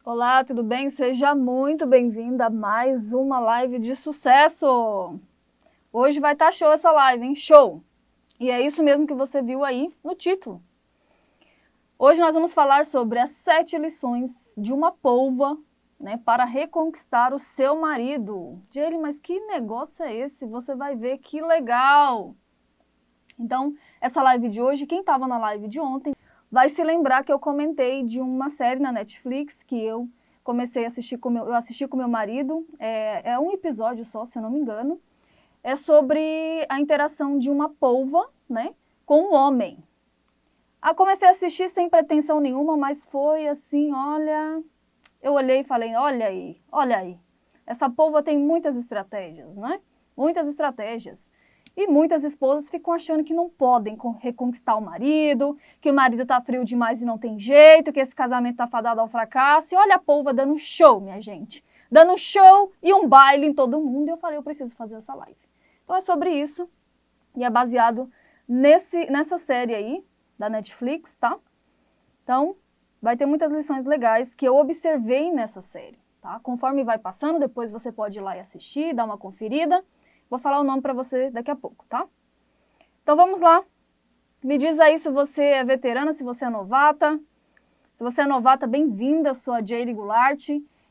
Olá, tudo bem? Seja muito bem-vinda a mais uma live de sucesso! Hoje vai estar show essa live, hein? Show! E é isso mesmo que você viu aí no título. Hoje nós vamos falar sobre as 7 lições de uma polva, né, para reconquistar o seu marido. Jaylee, mas que negócio é esse? Você vai ver que legal! Então, essa live de hoje, quem estava na live de ontem, vai se lembrar que eu comentei de uma série na Netflix que eu comecei a assistir eu assisti com meu marido, é um episódio só, se eu não me engano, é sobre a interação de uma polva, né, com um homem. Comecei a assistir sem pretensão nenhuma, mas foi assim, olha, eu olhei e falei, olha aí, essa polva tem muitas estratégias, né, muitas estratégias. E muitas esposas ficam achando que não podem reconquistar o marido, que o marido tá frio demais e não tem jeito, que esse casamento tá fadado ao fracasso. E olha a polva dando show, minha gente. Dando show e um baile em todo mundo. E eu falei, eu preciso fazer essa live. Então é sobre isso. E é baseado nessa série aí, da Netflix, tá? Então, vai ter muitas lições legais que eu observei nessa série, tá? Conforme vai passando, depois você pode ir lá e assistir, dar uma conferida. Vou falar o nome para você daqui a pouco, tá? Então vamos lá. Me diz aí se você é veterana, se você é novata. Se você é novata, bem-vinda, eu sou a Jaylee Goulart.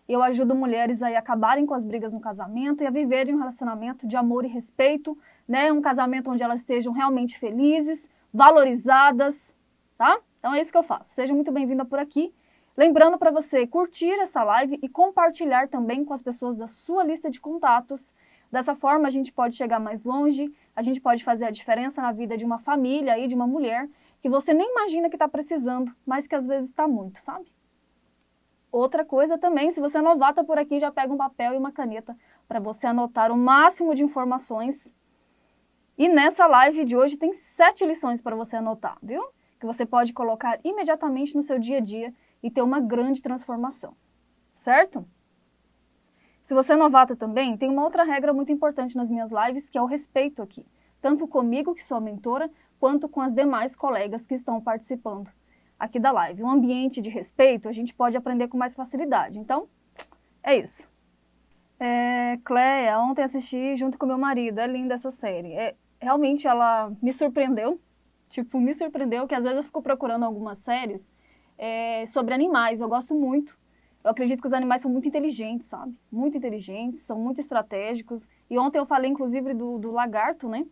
Eu ajudo mulheres a acabarem com as brigas no casamento e a viverem um relacionamento de amor e respeito, né? Um casamento onde elas sejam realmente felizes, valorizadas, tá? Então é isso que eu faço. Seja muito bem-vinda por aqui. Lembrando para você curtir essa live e compartilhar também com as pessoas da sua lista de contatos. Dessa forma, a gente pode chegar mais longe, a gente pode fazer a diferença na vida de uma família e de uma mulher que você nem imagina que está precisando, mas que às vezes está muito, sabe? Outra coisa também, se você é novata por aqui, já pega um papel e uma caneta para você anotar o máximo de informações. E nessa live de hoje tem 7 lições para você anotar, viu? Que você pode colocar imediatamente no seu dia a dia e ter uma grande transformação, certo? Se você é novata também, tem uma outra regra muito importante nas minhas lives, que é o respeito aqui. Tanto comigo, que sou a mentora, quanto com as demais colegas que estão participando aqui da live. Um ambiente de respeito, a gente pode aprender com mais facilidade. Então, é isso. Cléia, ontem assisti junto com meu marido, é linda essa série. Realmente ela me surpreendeu, me surpreendeu, que às vezes eu fico procurando algumas séries sobre animais, eu gosto muito. Eu acredito que os animais são muito inteligentes, sabe? Muito inteligentes, são muito estratégicos. E ontem eu falei, inclusive, do lagarto, né?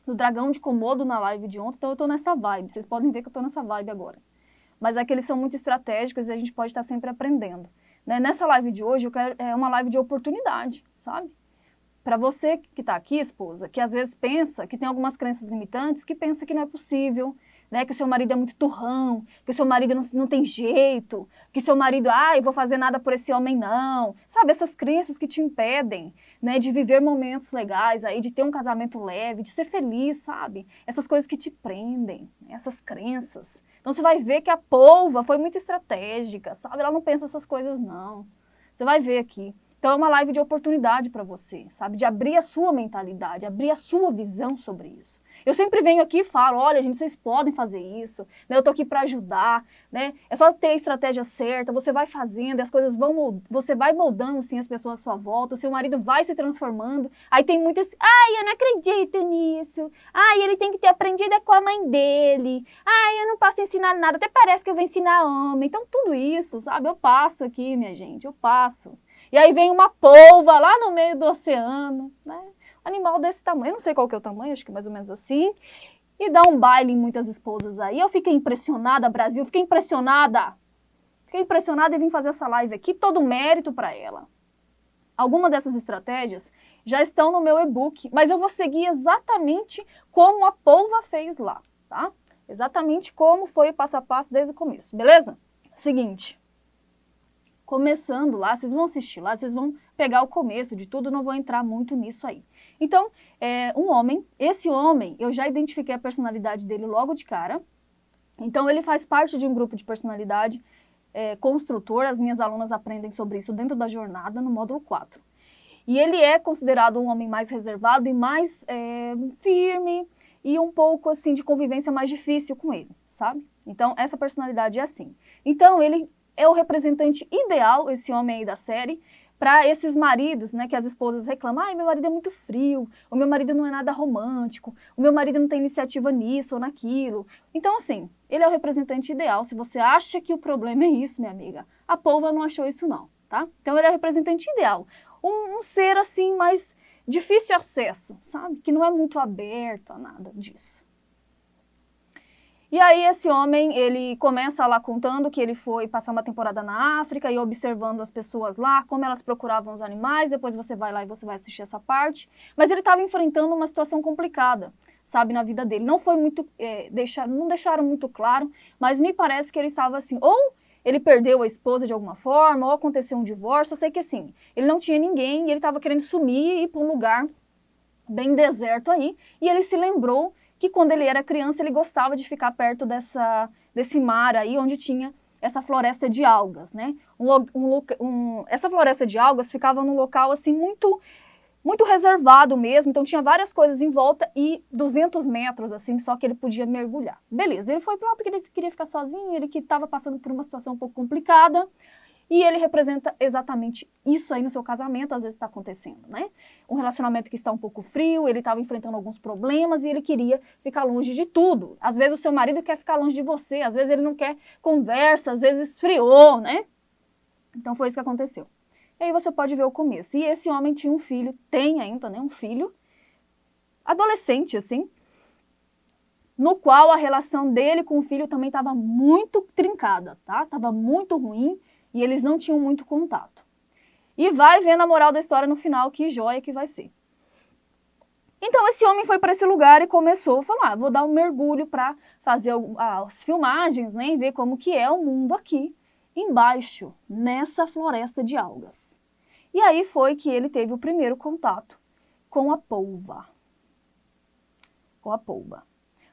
Do dragão de Komodo na live de ontem. Então eu tô nessa vibe. Vocês podem ver que eu tô nessa vibe agora. Mas é que eles são muito estratégicos e a gente pode estar sempre aprendendo. Né? Nessa live de hoje, é uma live de oportunidade, sabe? Para você que está aqui, esposa, que às vezes pensa que tem algumas crenças limitantes, que pensa que não é possível, né, que o seu marido é muito turrão, que o seu marido não tem jeito, que seu marido, eu vou fazer nada por esse homem não. Sabe, essas crenças que te impedem, né, de viver momentos legais aí, de ter um casamento leve, de ser feliz, sabe? Essas coisas que te prendem, né, essas crenças. Então você vai ver que a polva foi muito estratégica, sabe? Ela não pensa essas coisas não. Você vai ver aqui. Então é uma live de oportunidade para você, sabe? De abrir a sua mentalidade, abrir a sua visão sobre isso. Eu sempre venho aqui e falo, olha, gente, vocês podem fazer isso, né? Eu tô aqui para ajudar, né? É só ter a estratégia certa, você vai fazendo, as coisas você vai moldando, sim, as pessoas à sua volta, o seu marido vai se transformando. Aí tem muitas, eu não acredito nisso. Ele tem que ter aprendido com a mãe dele. Eu não posso ensinar nada, até parece que eu vou ensinar homem. Então tudo isso, sabe? Eu passo aqui, minha gente, eu passo. E aí vem uma polva lá no meio do oceano, né? Um animal desse tamanho, eu não sei qual que é o tamanho, acho que mais ou menos assim, e dá um baile em muitas esposas aí. Eu fiquei impressionada, Brasil, fiquei impressionada e vim fazer essa live aqui, todo mérito para ela. Algumas dessas estratégias já estão no meu e-book, mas eu vou seguir exatamente como a polva fez lá, tá? Exatamente como foi o passo a passo desde o começo, beleza? Seguinte. Começando lá, vocês vão assistir lá, vocês vão pegar o começo de tudo, não vou entrar muito nisso aí. Então, esse homem, eu já identifiquei a personalidade dele logo de cara. Então, ele faz parte de um grupo de personalidade construtor, as minhas alunas aprendem sobre isso dentro da jornada, no módulo 4. E ele é considerado um homem mais reservado e mais firme e um pouco, assim, de convivência mais difícil com ele, sabe? Então, essa personalidade é assim. Então, ele é o representante ideal, esse homem aí da série, para esses maridos, né, que as esposas reclamam, ai, meu marido é muito frio, o meu marido não é nada romântico, o meu marido não tem iniciativa nisso ou naquilo. Então, assim, ele é o representante ideal. Se você acha que o problema é isso, minha amiga, a polva não achou isso não, tá? Então, ele é o representante ideal. Um ser, assim, mais difícil acesso, sabe? Que não é muito aberto a nada disso. E aí esse homem, ele começa lá contando que ele foi passar uma temporada na África e observando as pessoas lá, como elas procuravam os animais, depois você vai lá e você vai assistir essa parte. Mas ele estava enfrentando uma situação complicada, sabe, na vida dele. Não foi muito, não deixaram muito claro, mas me parece que ele estava assim, ou ele perdeu a esposa de alguma forma, ou aconteceu um divórcio, eu sei que assim, ele não tinha ninguém e ele estava querendo sumir e ir para um lugar bem deserto aí, e ele se lembrou que quando ele era criança ele gostava de ficar perto desse mar aí, onde tinha essa floresta de algas, né? Essa floresta de algas ficava num local assim muito reservado mesmo, então tinha várias coisas em volta e 200 metros assim, só que ele podia mergulhar. Beleza, ele foi pra lá porque ele queria ficar sozinho, ele que estava passando por uma situação um pouco complicada, e ele representa exatamente isso aí no seu casamento, às vezes está acontecendo, né? Um relacionamento que está um pouco frio, ele estava enfrentando alguns problemas e ele queria ficar longe de tudo. Às vezes o seu marido quer ficar longe de você, às vezes ele não quer conversa, às vezes esfriou, né? Então foi isso que aconteceu. E aí você pode ver o começo. E esse homem tinha um filho, tem ainda, né? Um filho adolescente, assim, no qual a relação dele com o filho também estava muito trincada, tá? Estava muito ruim. E eles não tinham muito contato. E vai vendo a moral da história no final, que joia que vai ser. Então esse homem foi para esse lugar e começou a falar, vou dar um mergulho para fazer as filmagens, né, e ver como que é o mundo aqui, embaixo, nessa floresta de algas. E aí foi que ele teve o primeiro contato com a polva. Com a polva.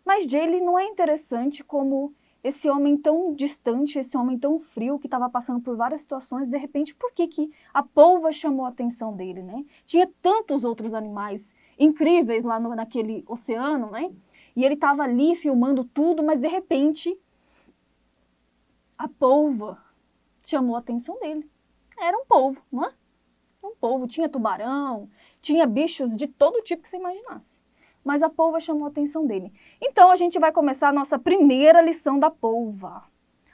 Mas Jaylee não é interessante como esse homem tão distante, esse homem tão frio, que estava passando por várias situações, de repente, por que a polva chamou a atenção dele, né? Tinha tantos outros animais incríveis lá naquele oceano, né? E ele estava ali filmando tudo, mas de repente, a polva chamou a atenção dele. Era um polvo, não é? Um polvo, tinha tubarão, tinha bichos de todo tipo que você imaginasse. Mas a polva chamou a atenção dele. Então, a gente vai começar a nossa primeira lição da polva.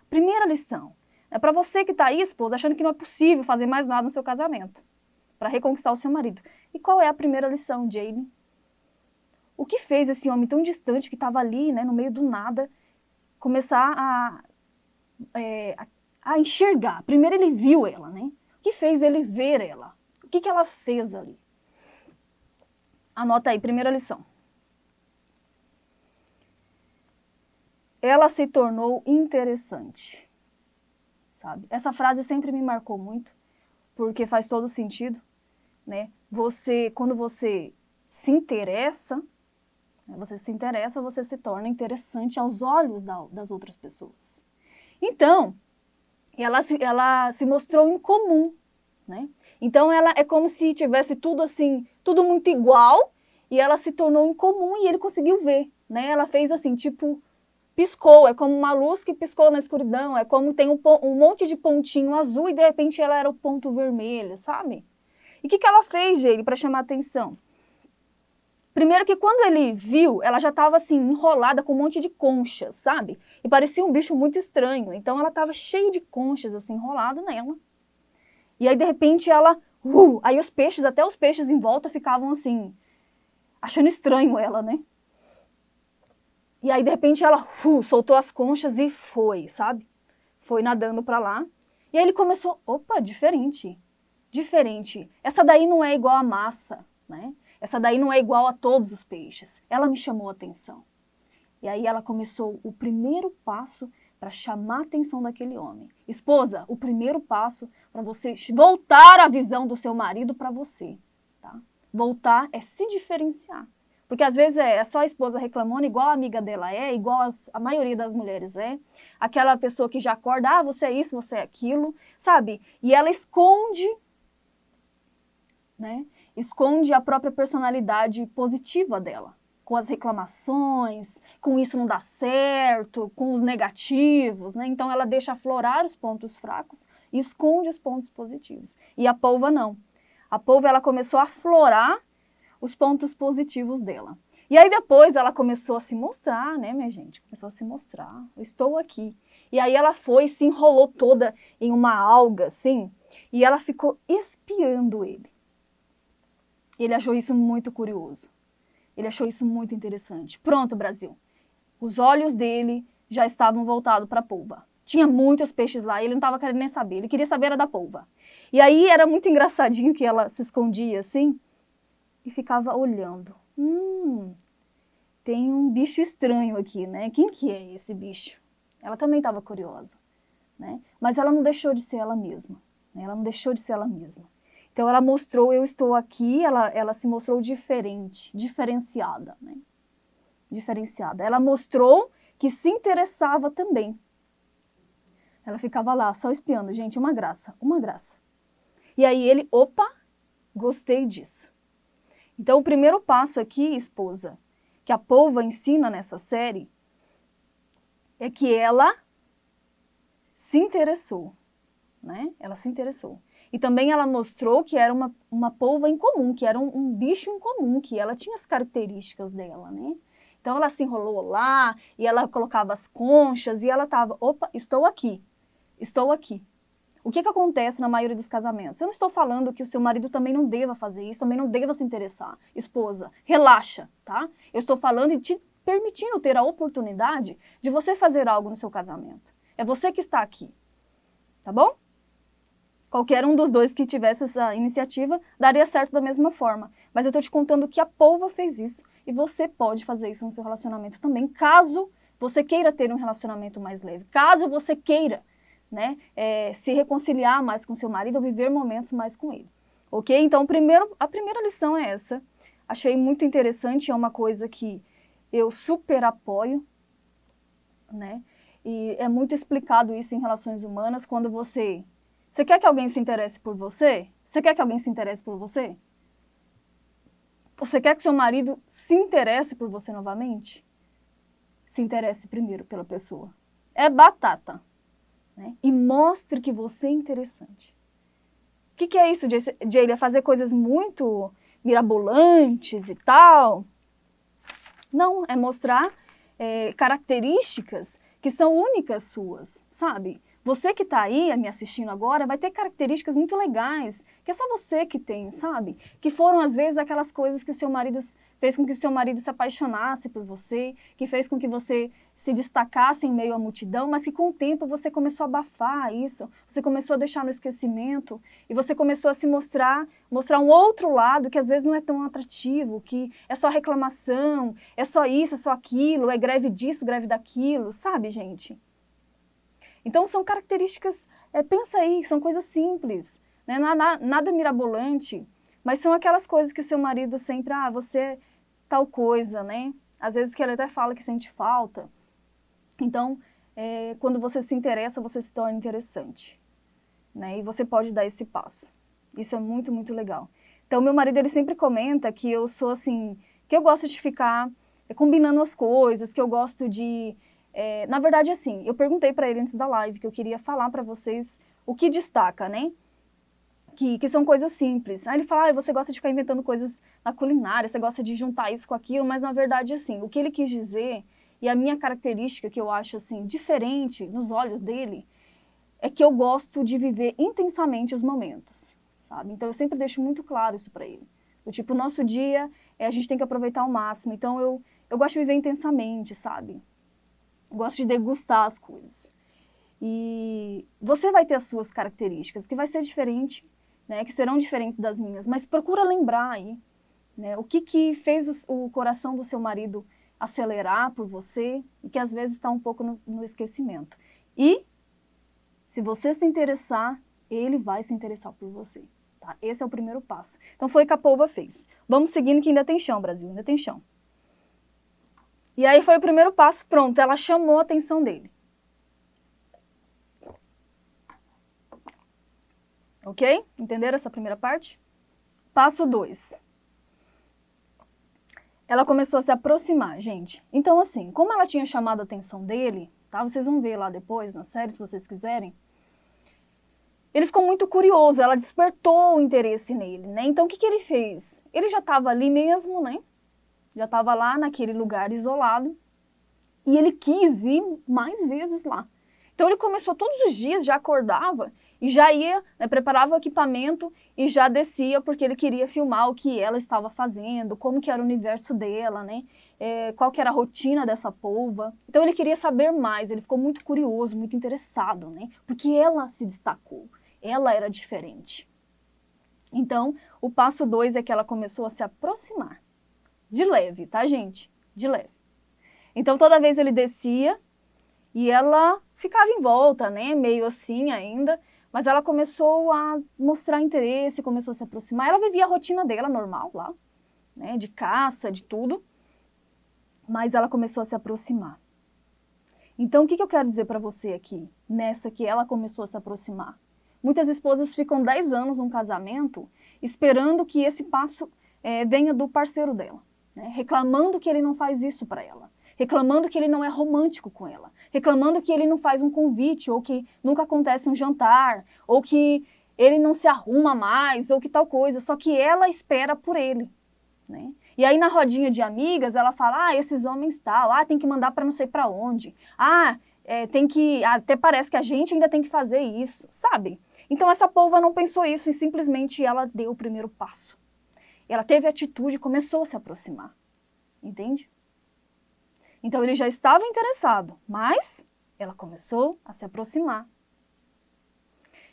Primeira lição. É para você que está aí, esposa, achando que não é possível fazer mais nada no seu casamento, para reconquistar o seu marido. E qual é a primeira lição, Jaylee? O que fez esse homem tão distante, que estava ali, né, no meio do nada, começar a enxergar? Primeiro ele viu ela, né? O que fez ele ver ela? O que ela fez ali? Anota aí, primeira lição. Ela se tornou interessante, sabe? Essa frase sempre me marcou muito, porque faz todo sentido, né? Quando você se interessa, você se torna interessante aos olhos das outras pessoas. Então, ela se mostrou incomum, né? Então, ela é como se tivesse tudo assim, tudo muito igual, e ela se tornou incomum e ele conseguiu ver, né? Ela fez assim, tipo, piscou, é como uma luz que piscou na escuridão, é como tem um monte de pontinho azul e de repente ela era o ponto vermelho, sabe? E o que ela fez, Jaylee, para chamar a atenção? Primeiro que quando ele viu, ela já estava assim, enrolada com um monte de conchas, sabe? E parecia um bicho muito estranho, então ela estava cheia de conchas, assim, enrolada nela. E aí, de repente, aí até os peixes em volta ficavam assim, achando estranho ela, né? E aí, de repente, ela soltou as conchas e foi, sabe? Foi nadando pra lá. E aí ele começou, opa, diferente. Diferente. Essa daí não é igual a massa, né? Essa daí não é igual a todos os peixes. Ela me chamou a atenção. E aí ela começou o primeiro passo para chamar a atenção daquele homem. Esposa, o primeiro passo para você voltar a visão do seu marido para você, tá? Voltar é se diferenciar. Porque às vezes é só a esposa reclamando, igual a amiga dela igual a maioria das mulheres é. Aquela pessoa que já acorda, você é isso, você é aquilo, sabe? E ela esconde, né? Esconde a própria personalidade positiva dela. com as reclamações, com isso não dá certo, com os negativos, né? Então ela deixa aflorar os pontos fracos e esconde os pontos positivos. E a polva não. A polva ela começou a aflorar os pontos positivos dela. E aí depois ela começou a se mostrar, né, minha gente? Começou a se mostrar, eu estou aqui. E aí ela foi, se enrolou toda em uma alga, assim, e ela ficou espiando ele. Ele achou isso muito curioso. Ele achou isso muito interessante. Pronto, Brasil. Os olhos dele já estavam voltados para a polva. Tinha muitos peixes lá, ele não estava querendo nem saber. Ele queria saber era da polva. E aí era muito engraçadinho que ela se escondia assim e ficava olhando. Tem um bicho estranho aqui, né? Quem que é esse bicho? Ela também estava curiosa, né? Mas ela não deixou de ser ela mesma, né? Ela não deixou de ser ela mesma. Então ela mostrou, eu estou aqui, ela se mostrou diferente, diferenciada, né? Diferenciada. Ela mostrou que se interessava também. Ela ficava lá, só espiando. Gente, uma graça, uma graça. E aí ele, opa, gostei disso. Então o primeiro passo aqui, esposa, que a polva ensina nessa série, é que ela se interessou, né? Ela se interessou. E também ela mostrou que era uma polva em comum, que era um bicho em comum, que ela tinha as características dela, né? Então ela se enrolou lá, e ela colocava as conchas, e ela estava, opa, estou aqui, estou aqui. O que acontece na maioria dos casamentos? Eu não estou falando que o seu marido também não deva fazer isso, também não deva se interessar. Esposa, relaxa, tá? Eu estou falando e te permitindo ter a oportunidade de você fazer algo no seu casamento. É você que está aqui, tá bom? Qualquer um dos dois que tivesse essa iniciativa daria certo da mesma forma. Mas eu estou te contando que a polva fez isso e você pode fazer isso no seu relacionamento também, caso você queira ter um relacionamento mais leve, caso você queira, né, se reconciliar mais com seu marido ou viver momentos mais com ele. Ok? Então, a primeira lição é essa. Achei muito interessante, é uma coisa que eu super apoio, né? E é muito explicado isso em relações humanas, quando você quer que alguém se interesse por você? Você quer que alguém se interesse por você? Você quer que seu marido se interesse por você novamente? Se interesse primeiro pela pessoa. É batata. Né? E mostre que você é interessante. O que é isso de ele fazer coisas muito mirabolantes e tal? Não, é mostrar características que são únicas suas, sabe? Você que está aí me assistindo agora vai ter características muito legais, que é só você que tem, sabe? Que foram, às vezes, aquelas coisas que o seu marido fez com que o seu marido se apaixonasse por você, que fez com que você se destacasse em meio à multidão, mas que com o tempo você começou a abafar isso, você começou a deixar no esquecimento, e você começou a se mostrar um outro lado que às vezes não é tão atrativo, que é só reclamação, é só isso, é só aquilo, é greve disso, greve daquilo, sabe, gente? Então são características, pensa aí, são coisas simples, né? Nada mirabolante, mas são aquelas coisas que o seu marido sempre, você é tal coisa, né? Às vezes que ele até fala que sente falta. Então, quando você se interessa, você se torna interessante, né? E você pode dar esse passo. Isso é muito, muito legal. Então, meu marido, ele sempre comenta que eu sou assim, que eu gosto de ficar combinando as coisas, que eu gosto de... na verdade, assim, eu perguntei para ele antes da live que eu queria falar para vocês o que destaca, né? Que são coisas simples. Aí ele fala, você gosta de ficar inventando coisas na culinária, você gosta de juntar isso com aquilo, mas na verdade, assim, o que ele quis dizer, e a minha característica que eu acho, assim, diferente nos olhos dele, é que eu gosto de viver intensamente os momentos, sabe? Então eu sempre deixo muito claro isso para ele. O tipo, o nosso dia, a gente tem que aproveitar ao máximo, então eu gosto de viver intensamente, sabe? Gosto de degustar as coisas. E você vai ter as suas características, que vai ser diferente, né, que serão diferentes das minhas, mas procura lembrar aí, né, o que fez o coração do seu marido acelerar por você e que às vezes está um pouco no esquecimento. E, se você se interessar, ele vai se interessar por você. Tá? Esse é o primeiro passo. Então foi o que a polva fez. Vamos seguindo que ainda tem chão, Brasil, ainda tem chão. E aí foi o primeiro passo, pronto, ela chamou a atenção dele. Ok? Entenderam essa primeira parte? Passo 2. ela começou a se aproximar, gente. Então, assim, como ela tinha chamado a atenção dele, tá? Vocês vão ver lá depois, na série, se vocês quiserem. Ele ficou muito curioso, ela despertou o interesse nele, né? Então, o que ele fez? Ele já estava ali mesmo, né? Já estava lá naquele lugar isolado. E ele quis ir mais vezes lá. Então, ele começou todos os dias, já acordava e já ia, né, preparava o equipamento e já descia, porque ele queria filmar o que ela estava fazendo, como que era o universo dela, né? Qual que era a rotina dessa polva. Então, ele queria saber mais, ele ficou muito curioso, muito interessado, né? Porque ela se destacou, ela era diferente. Então, o passo 2 é que ela começou a se aproximar. De leve, tá, gente? De leve. Então, toda vez ele descia e ela ficava em volta, né? Meio assim ainda. Mas ela começou a mostrar interesse, começou a se aproximar. Ela vivia a rotina dela normal lá, né? De caça, de tudo. Mas ela começou a se aproximar. Então, o que eu quero dizer para você aqui, nessa que ela começou a se aproximar? Muitas esposas ficam 10 anos num casamento esperando que esse passo venha do parceiro dela, né? Reclamando que ele não faz isso para ela, reclamando que ele não é romântico com ela, reclamando que ele não faz um convite, ou que nunca acontece um jantar, ou que ele não se arruma mais, ou que tal coisa, só que ela espera por ele, né? E aí na rodinha de amigas ela fala, esses homens tal, tem que mandar para não sei para onde, tem que, até parece que a gente ainda tem que fazer isso, sabe? Então essa polva não pensou isso e simplesmente ela deu o primeiro passo. Ela teve atitude e começou a se aproximar, entende? Então ele já estava interessado, mas ela começou a se aproximar.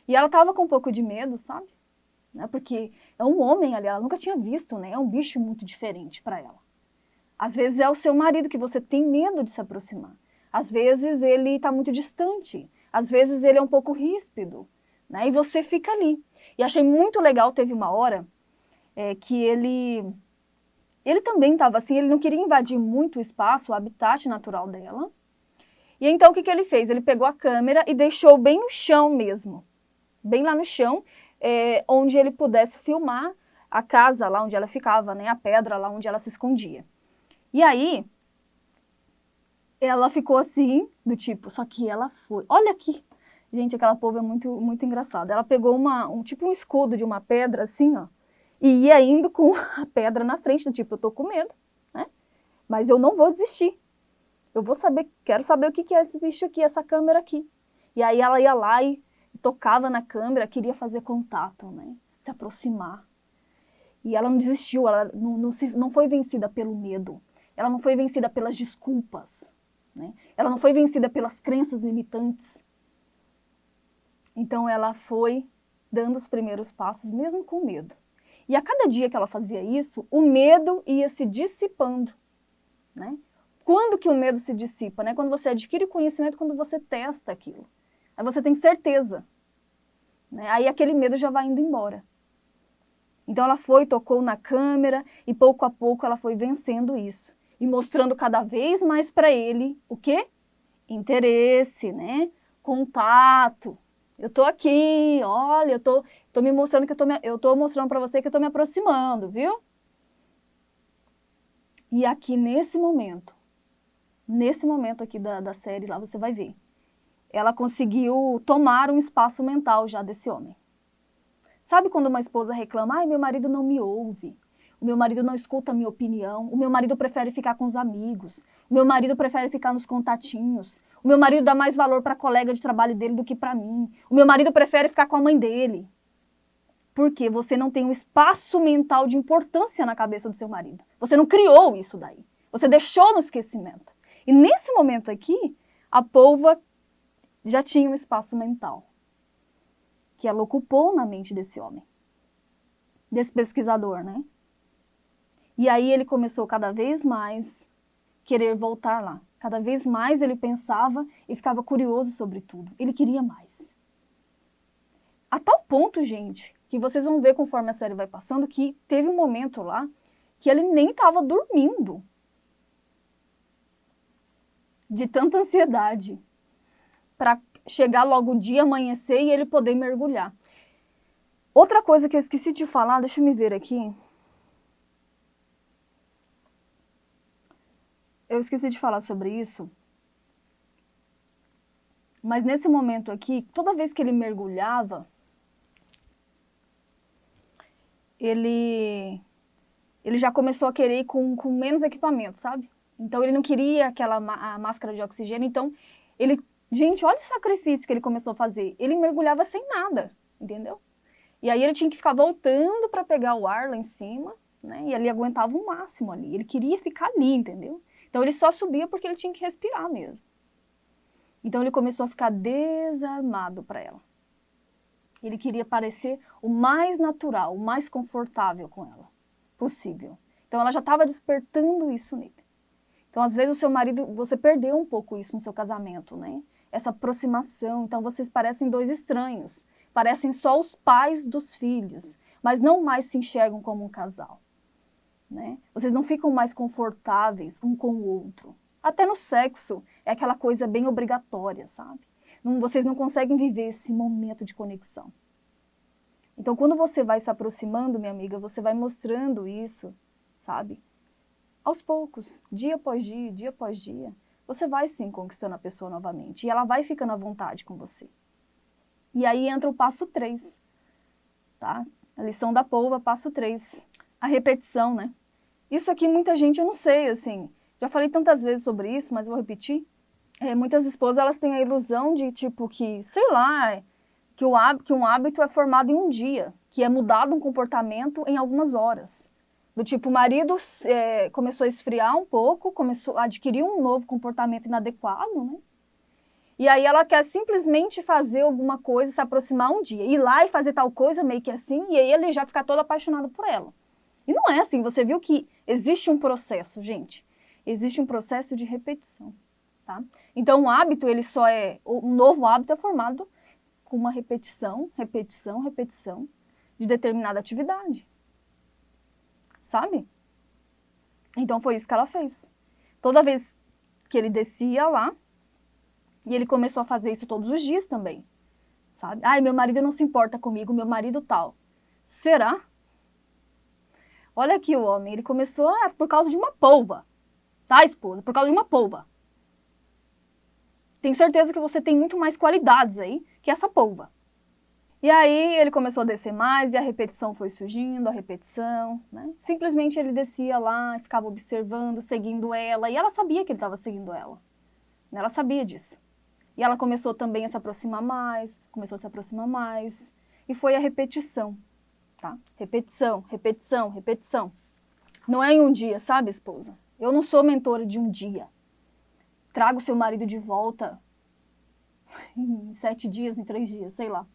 E ela estava com um pouco de medo, sabe? Porque é um homem ali, ela nunca tinha visto, né? É um bicho muito diferente para ela. Às vezes é o seu marido que você tem medo de se aproximar. Às vezes ele está muito distante. Às vezes ele é um pouco ríspido, né? E você fica ali. E achei muito legal, teve uma hora que ele também estava assim, ele não queria invadir muito o espaço, o habitat natural dela. E então o que ele fez? Ele pegou a câmera e deixou bem no chão mesmo. Bem lá no chão, onde ele pudesse filmar a casa lá onde ela ficava, né? A pedra lá onde ela se escondia. E aí, ela ficou assim, do tipo, só que ela foi... Olha aqui! Gente, aquela polva é muito, muito engraçada. Ela pegou tipo um escudo de uma pedra, assim, ó, e ia indo com a pedra na frente, do tipo, eu tô com medo, né? Mas eu não vou desistir. Eu vou saber, quero saber o que é esse bicho aqui, essa câmera aqui. E aí ela ia lá e tocava na câmera, queria fazer contato, né? Se aproximar. E ela não desistiu, ela não foi vencida pelo medo. Ela não foi vencida pelas desculpas, né? Ela não foi vencida pelas crenças limitantes. Então ela foi dando os primeiros passos, mesmo com medo. E a cada dia que ela fazia isso, o medo ia se dissipando, né? Quando que o medo se dissipa, né? Quando você adquire conhecimento, quando você testa aquilo. Aí você tem certeza, né? Aí aquele medo já vai indo embora. Então ela foi, tocou na câmera e pouco a pouco ela foi vencendo isso. E mostrando cada vez mais para ele o quê? Interesse, né? Contato. Eu tô aqui, olha, eu tô me mostrando que eu tô mostrando para você que eu tô me aproximando, viu? E aqui nesse momento aqui da série lá, você vai ver. Ela conseguiu tomar um espaço mental já desse homem. Sabe quando uma esposa reclama, meu marido não me ouve, o meu marido não escuta a minha opinião, o meu marido prefere ficar com os amigos, o meu marido prefere ficar nos contatinhos, o meu marido dá mais valor para a colega de trabalho dele do que para mim, o meu marido prefere ficar com a mãe dele. Porque você não tem um espaço mental de importância na cabeça do seu marido. Você não criou isso daí. Você deixou no esquecimento. E nesse momento aqui, a polva já tinha um espaço mental que ela ocupou na mente desse homem, desse pesquisador, né? E aí ele começou cada vez mais querer voltar lá. Cada vez mais ele pensava e ficava curioso sobre tudo. Ele queria mais. A tal ponto, gente, que vocês vão ver conforme a série vai passando, que teve um momento lá que ele nem estava dormindo. De tanta ansiedade. Para chegar logo o dia, amanhecer e ele poder mergulhar. Outra coisa que eu esqueci de falar, deixa eu me ver aqui. eu esqueci de falar sobre isso, mas nesse momento aqui, toda vez que ele mergulhava, ele já começou a querer ir com menos equipamento, sabe? Então ele não queria a máscara de oxigênio, então ele... Gente, olha o sacrifício que ele começou a fazer. Ele mergulhava sem nada, entendeu? E aí ele tinha que ficar voltando para pegar o ar lá em cima, né? E ele aguentava o máximo ali. Ele queria ficar ali, entendeu? Então ele só subia porque ele tinha que respirar mesmo. Então ele começou a ficar desarmado para ela. Ele queria parecer o mais natural, o mais confortável com ela possível. Então ela já estava despertando isso nele. Então às vezes o seu marido, você perdeu um pouco isso no seu casamento, né? Essa aproximação, então vocês parecem dois estranhos, parecem só os pais dos filhos, mas não mais se enxergam como um casal, né? Vocês não ficam mais confortáveis um com o outro. Até no sexo é aquela coisa bem obrigatória, sabe? Vocês não conseguem viver esse momento de conexão. Então quando você vai se aproximando, minha amiga, você vai mostrando isso, sabe? Aos poucos, dia após dia, você vai sim conquistando a pessoa novamente. E ela vai ficando à vontade com você. E aí entra o passo 3, tá? A lição da polva, passo 3. A repetição, né? Isso aqui muita gente, eu não sei, assim, já falei tantas vezes sobre isso, mas vou repetir. Muitas esposas, elas têm a ilusão de, tipo, que, sei lá, que um hábito é formado em um dia, que é mudado um comportamento em algumas horas. Do tipo, o marido começou a esfriar um pouco, começou a adquirir um novo comportamento inadequado, né? E aí ela quer simplesmente fazer alguma coisa, se aproximar um dia, ir lá e fazer tal coisa, meio que assim, e aí ele já fica todo apaixonado por ela. E não é assim, você viu que existe um processo, gente. Existe um processo de repetição, tá? Então o hábito, um novo hábito é formado com uma repetição de determinada atividade. Sabe? Então foi isso que ela fez. Toda vez que ele descia lá, e ele começou a fazer isso todos os dias também, sabe? Ai, meu marido não se importa comigo, meu marido tal. Será? Olha aqui o homem, ele começou por causa de uma polva, tá, esposa? Por causa de uma polva. Tenho certeza que você tem muito mais qualidades aí que essa polva. E aí ele começou a descer mais e a repetição foi surgindo, a repetição, né? Simplesmente ele descia lá, ficava observando, seguindo ela, e ela sabia que ele estava seguindo ela. Ela sabia disso. E ela começou também a se aproximar mais, e foi a repetição, tá? Repetição. Não é em um dia, sabe, esposa? Eu não sou mentora de um dia. Traga o seu marido de volta em 7 dias, em 3 dias, sei lá.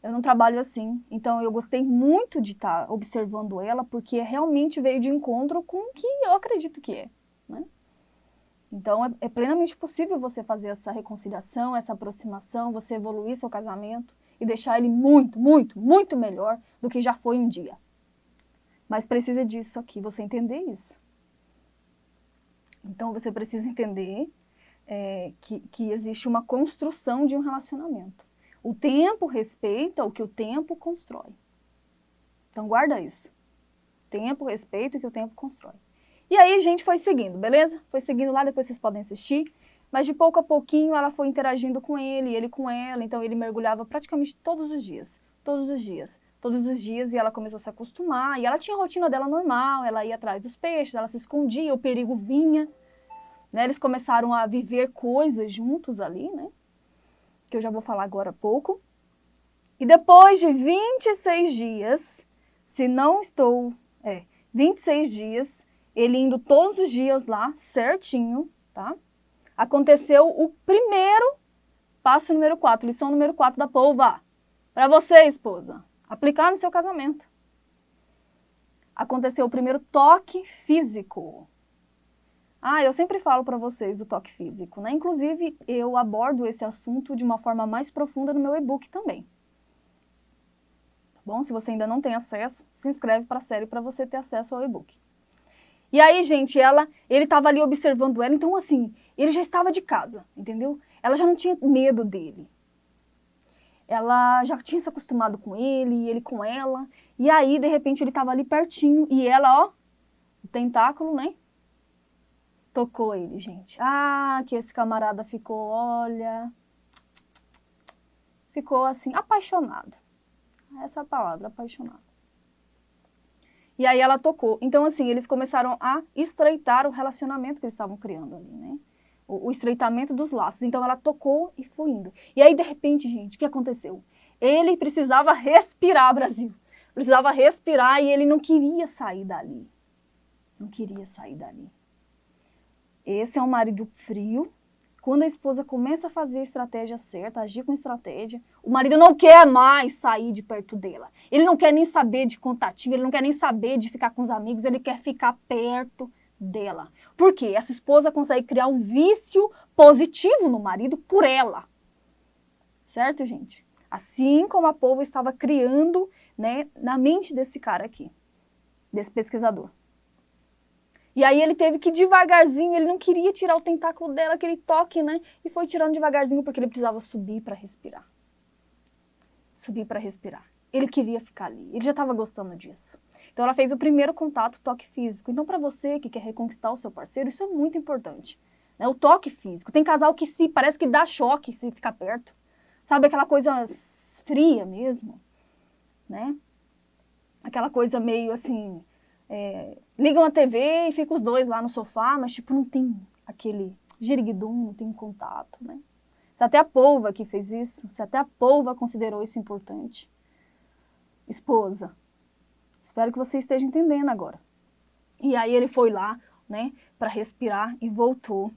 Eu não trabalho assim, então eu gostei muito de estar observando ela, porque realmente veio de encontro com o que eu acredito que é, né? Então é plenamente possível você fazer essa reconciliação, essa aproximação, você evoluir seu casamento e deixar ele muito, muito, muito melhor do que já foi um dia. Mas precisa disso aqui, você entender isso. Então você precisa entender que existe uma construção de um relacionamento. O tempo respeita o que o tempo constrói. Então guarda isso. Tempo respeita o que o tempo constrói. E aí a gente foi seguindo, beleza? Foi seguindo lá, depois vocês podem assistir. Mas de pouco a pouquinho ela foi interagindo com ele com ela. Então ele mergulhava praticamente todos os dias. E ela começou a se acostumar. E ela tinha a rotina dela normal, ela ia atrás dos peixes, ela se escondia, o perigo vinha. Né? Eles começaram a viver coisas juntos ali, né? Que eu já vou falar agora há pouco. E depois de 26 dias, 26 dias, ele indo todos os dias lá, certinho, tá? Aconteceu o primeiro passo número 4, lição número 4 da polva. Para você, esposa, aplicar no seu casamento. Aconteceu o primeiro toque físico. Eu sempre falo para vocês do toque físico, né? Inclusive, eu abordo esse assunto de uma forma mais profunda no meu e-book também. Tá bom? Se você ainda não tem acesso, se inscreve para a série para você ter acesso ao e-book. E aí, gente, ele estava ali observando ela, então assim, ele já estava de casa, entendeu? Ela já não tinha medo dele. Ela já tinha se acostumado com ele, e ele com ela. E aí, de repente, ele estava ali pertinho, e ela, ó, o tentáculo, né? tocou ele, gente. Ah, que esse camarada ficou, olha, ficou assim, apaixonado. Essa é a palavra, apaixonado. E aí ela tocou. Então, assim, eles começaram a estreitar o relacionamento que eles estavam criando ali, né? O estreitamento dos laços. Então ela tocou e foi indo. E aí, de repente, gente, o que aconteceu? Ele precisava respirar, Brasil. Precisava respirar e ele não queria sair dali. Não queria sair dali. Esse é um marido frio. Quando a esposa começa a fazer a estratégia certa, agir com estratégia, o marido não quer mais sair de perto dela. Ele não quer nem saber de contatinho, ele não quer nem saber de ficar com os amigos, ele quer ficar perto dela. Por quê? Essa esposa consegue criar um vício positivo no marido por ela. Certo, gente? Assim como a povo estava criando, né, na mente desse cara aqui, desse pesquisador. E aí ele teve que devagarzinho, ele não queria tirar o tentáculo dela, aquele toque, né? E foi tirando devagarzinho porque ele precisava subir para respirar. Subir para respirar. Ele queria ficar ali, ele já estava gostando disso. Então ela fez o primeiro contato, toque físico. Então para você que quer reconquistar o seu parceiro, isso é muito importante. Né? O toque físico. Tem casal que parece que dá choque se ficar perto. Sabe aquela coisa fria mesmo, né? Aquela coisa meio assim... ligam a TV e ficam os dois lá no sofá, mas tipo, não tem aquele giriguidum, não tem contato, né? Se até a polva que fez isso, se até a polva considerou isso importante. Esposa, espero que você esteja entendendo agora. E aí ele foi lá, né, para respirar e voltou.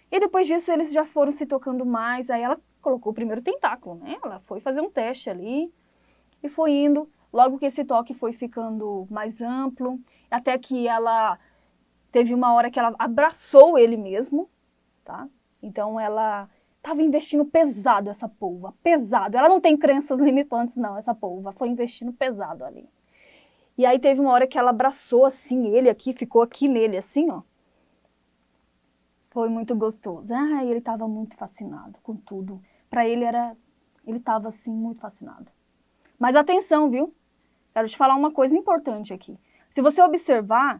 E depois disso eles já foram se tocando mais, aí ela colocou o primeiro tentáculo, né? Ela foi fazer um teste ali e foi indo. Logo que esse toque foi ficando mais amplo, até que ela teve uma hora que ela abraçou ele mesmo, tá? Então ela estava investindo pesado essa polva, pesado. Ela não tem crenças limitantes não, essa polva, foi investindo pesado ali. E aí teve uma hora que ela abraçou assim ele aqui, ficou aqui nele assim, ó. Foi muito gostoso. Ah, ele estava muito fascinado com tudo. Para ele ele estava assim muito fascinado. Mas atenção, viu? Quero te falar uma coisa importante aqui. Se você observar,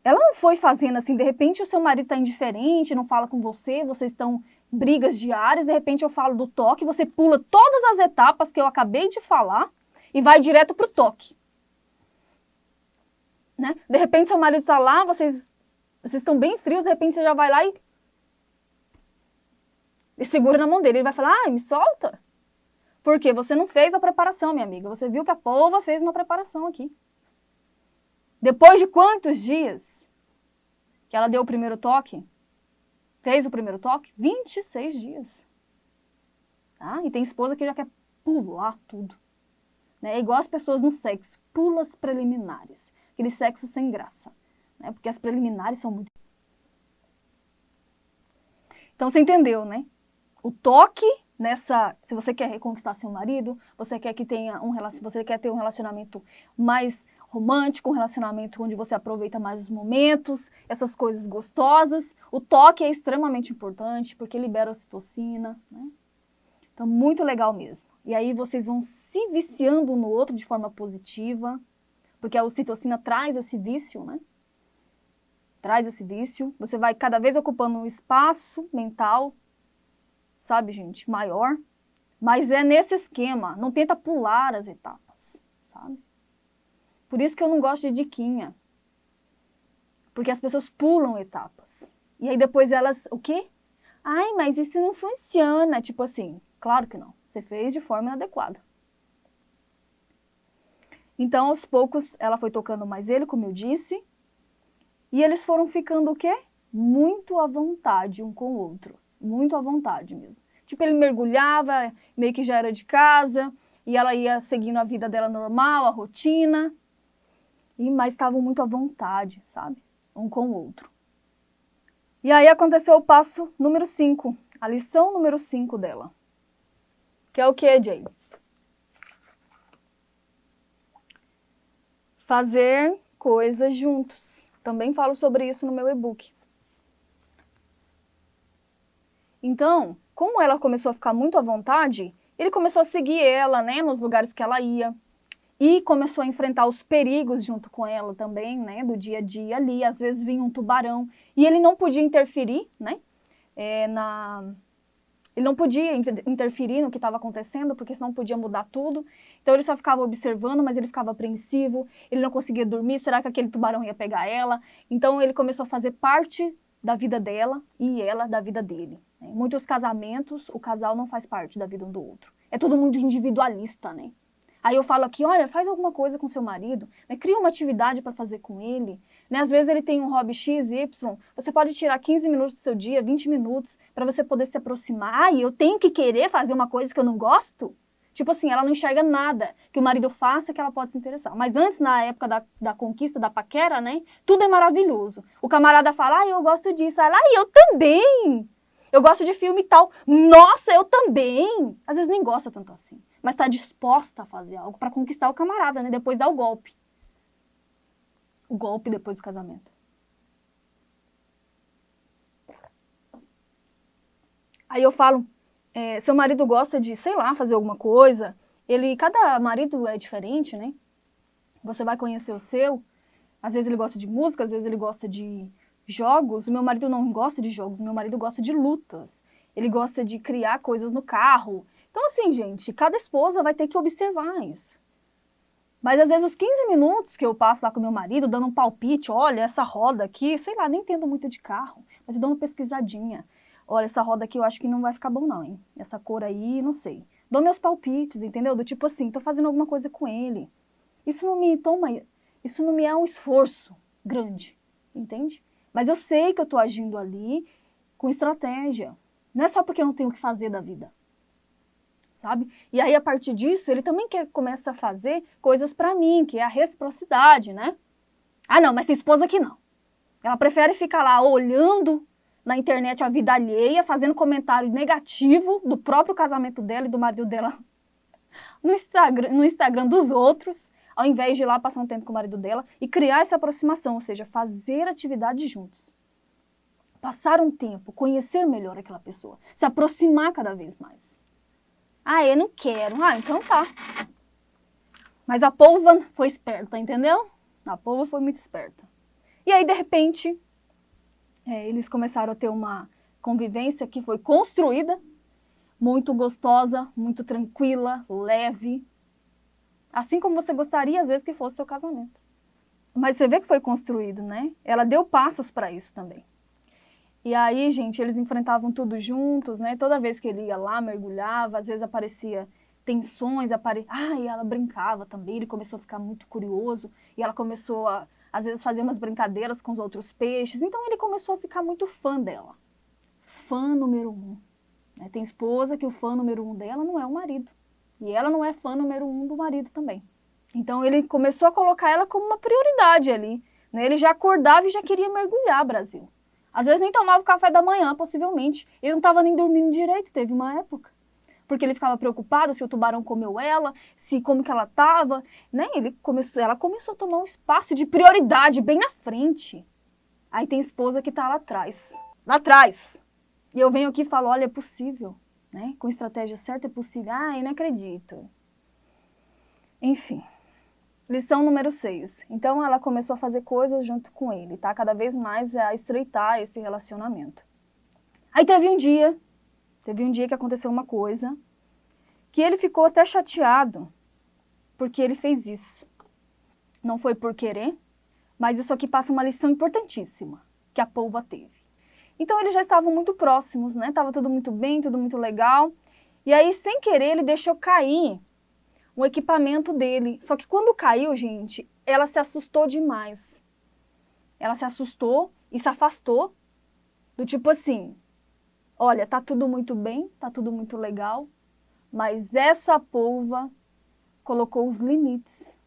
ela não foi fazendo assim, de repente o seu marido está indiferente, não fala com você, vocês estão em brigas diárias, de repente eu falo do toque, você pula todas as etapas que eu acabei de falar e vai direto pro toque. Né? De repente seu marido está lá, vocês estão bem frios, de repente você já vai lá e segura na mão dele. Ele vai falar, ai, me solta. Porque você não fez a preparação, minha amiga. Você viu que a polva fez uma preparação aqui. Depois de quantos dias que ela deu o primeiro toque? Fez o primeiro toque? 26 dias. Tá? E tem esposa que já quer pular tudo. Né? É igual as pessoas no sexo. Pula as preliminares. Aquele sexo sem graça. Né? Porque as preliminares são muito... Então você entendeu, né? O toque... se você quer reconquistar seu marido, você quer que tenha você quer ter um relacionamento mais romântico, um relacionamento onde você aproveita mais os momentos, essas coisas gostosas, o toque é extremamente importante porque libera a ocitocina, né? Então, muito legal mesmo. E aí vocês vão se viciando um no outro de forma positiva, porque a ocitocina traz esse vício, né? Traz esse vício. Você vai cada vez ocupando um espaço mental, sabe, gente, maior, mas é nesse esquema, não tenta pular as etapas, sabe? Por isso que eu não gosto de diquinha, porque as pessoas pulam etapas, e aí depois elas, o quê? Ai, mas isso não funciona, tipo assim, claro que não, você fez de forma inadequada. Então, aos poucos, ela foi tocando mais ele, como eu disse, e eles foram ficando o quê? Muito à vontade um com o outro. Muito à vontade mesmo. Tipo, ele mergulhava, meio que já era de casa, e ela ia seguindo a vida dela normal, a rotina, mas estavam muito à vontade, sabe? Um com o outro. E aí aconteceu o passo número 5, a lição número 5 dela. Que é o que, Jay? Fazer coisas juntos. Também falo sobre isso no meu e-book. Então, como ela começou a ficar muito à vontade, ele começou a seguir ela, né, nos lugares que ela ia. e começou a enfrentar os perigos junto com ela também, né, do dia a dia ali. Às vezes vinha um tubarão e ele não podia interferir, né, ele não podia interferir no que estava acontecendo, porque senão podia mudar tudo. Então ele só ficava observando, mas ele ficava apreensivo, ele não conseguia dormir, será que aquele tubarão ia pegar ela? Então ele começou a fazer parte da vida dela e ela da vida dele. Em muitos casamentos, o casal não faz parte da vida um do outro. É todo mundo individualista, né? Aí eu falo aqui, olha, faz alguma coisa com seu marido, né? Cria uma atividade para fazer com ele. Né? Às vezes ele tem um hobby X, Y, você pode tirar 15 minutos do seu dia, 20 minutos, para você poder se aproximar. Ah, e eu tenho que querer fazer uma coisa que eu não gosto? Tipo assim, ela não enxerga nada que o marido faça que ela pode se interessar. Mas antes, na época da conquista, da paquera, né? Tudo é maravilhoso. O camarada fala, ah, eu gosto disso. Ela, ah, eu também. Eu gosto de filme e tal. Nossa, eu também. Às vezes nem gosta tanto assim. Mas está disposta a fazer algo para conquistar o camarada, né? Depois dá o golpe. O golpe depois do casamento. Aí eu falo, seu marido gosta de, sei lá, fazer alguma coisa. Cada marido é diferente, né? Você vai conhecer o seu. Às vezes ele gosta de música, às vezes ele gosta de jogos. O meu marido não gosta de jogos, o meu marido gosta de lutas. Ele gosta de criar coisas no carro. Então assim, gente, cada esposa vai ter que observar isso. Mas às vezes os 15 minutos que eu passo lá com meu marido, dando um palpite, olha, essa roda aqui, sei lá, nem entendo muito de carro, mas eu dou uma pesquisadinha. Olha, essa roda aqui eu acho que não vai ficar bom não, hein? Essa cor aí, não sei. Dou meus palpites, entendeu? Do tipo assim, tô fazendo alguma coisa com ele. Isso não me é um esforço grande, entende? Mas eu sei que eu tô agindo ali com estratégia. Não é só porque eu não tenho o que fazer da vida. Sabe? E aí, a partir disso, ele também começa a fazer coisas pra mim, que é a reciprocidade, né? Ah, não, mas tem esposa que não. Ela prefere ficar lá olhando na internet a vida alheia, fazendo comentário negativo do próprio casamento dela e do marido dela no Instagram dos outros, ao invés de ir lá passar um tempo com o marido dela e criar essa aproximação, ou seja, fazer atividades juntos. Passar um tempo, conhecer melhor aquela pessoa, se aproximar cada vez mais. Ah, eu não quero. Ah, então tá. Mas a polva foi esperta, entendeu? A polva foi muito esperta. E aí, de repente, eles começaram a ter uma convivência que foi construída, muito gostosa, muito tranquila, leve. Assim como você gostaria, às vezes, que fosse seu casamento. Mas você vê que foi construído, né? Ela deu passos para isso também. E aí, gente, eles enfrentavam tudo juntos, né? Toda vez que ele ia lá, mergulhava, às vezes aparecia tensões, e ela brincava também, ele começou a ficar muito curioso, e ela começou a, às vezes, fazer umas brincadeiras com os outros peixes, então ele começou a ficar muito fã dela. Fã número 1. Né? Tem esposa que o fã número 1 dela não é o marido, e ela não é fã número 1 do marido também. Então ele começou a colocar ela como uma prioridade ali, né? Ele já acordava e já queria mergulhar, Brasil. Às vezes nem tomava o café da manhã, possivelmente. Ele não estava nem dormindo direito, teve uma época. Porque ele ficava preocupado se o tubarão comeu ela, se como que ela estava, né? Ela começou a tomar um espaço de prioridade bem na frente. Aí tem esposa que está lá atrás. Lá atrás. E eu venho aqui e falo, olha, é possível, né? Com estratégia certa é possível. Ah, eu não acredito. Enfim. Lição número 6. Então, ela começou a fazer coisas junto com ele, tá? Cada vez mais a estreitar esse relacionamento. Aí teve um dia que aconteceu uma coisa, que ele ficou até chateado, porque ele fez isso. Não foi por querer, mas isso aqui passa uma lição importantíssima, que a polva teve. Então, eles já estavam muito próximos, né? Tava tudo muito bem, tudo muito legal. E aí, sem querer, ele deixou cair um equipamento dele. Só que quando caiu, gente, ela se assustou demais. Ela se assustou e se afastou. Do tipo assim, olha, tá tudo muito bem, tá tudo muito legal, mas essa polva colocou os limites.